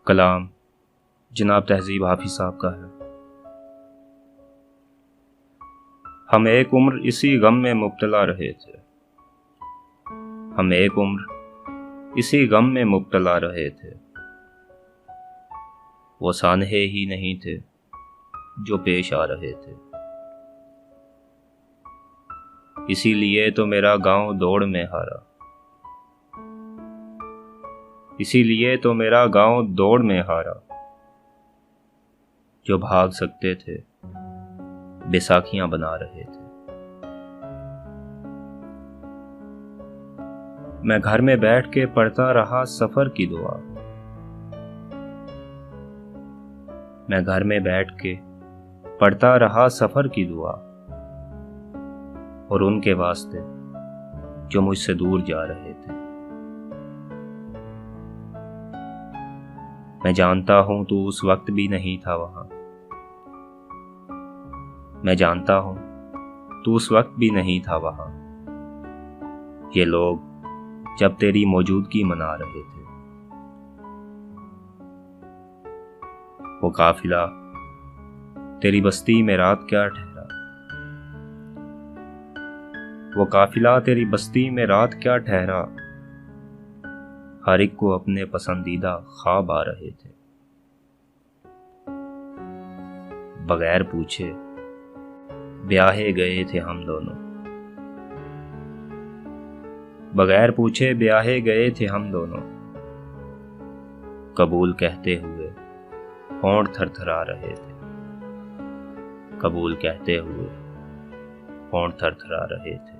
کلام جناب تہذیب حافظ صاحب کا ہے۔ ہم ایک عمر اسی غم میں مبتلا رہے تھے، ہم ایک عمر اسی غم میں مبتلا رہے تھے، وہ سانحے ہی نہیں تھے جو پیش آ رہے تھے۔ اسی لیے تو میرا گاؤں دوڑ میں ہارا، اسی لیے تو میرا گاؤں دوڑ میں ہارا، جو بھاگ سکتے تھے بیساکھیاں بنا رہے تھے۔ میں گھر میں بیٹھ کے پڑھتا رہا سفر کی دعا، میں گھر میں بیٹھ کے پڑھتا رہا سفر کی دعا، اور ان کے واسطے جو مجھ سے دور جا رہے تھے۔ میں جانتا ہوں تو اس وقت بھی نہیں تھا وہاں، میں جانتا ہوں تو اس وقت بھی نہیں تھا وہاں، یہ لوگ جب تیری موجودگی منا رہے تھے۔ وہ قافلہ تیری بستی میں رات کیا ٹھہرا، وہ قافلہ تیری بستی میں رات کیا ٹھہرا، ہر ایک کو اپنے پسندیدہ خواب آ رہے تھے۔ بغیر پوچھے بیاہے گئے تھے ہم دونوں، بغیر پوچھے بیاہے گئے تھے ہم دونوں، قبول کہتے ہوئے ہونٹ تھر تھرا رہے تھے، قبول کہتے ہوئے ہونٹ تھر تھرا رہے تھے۔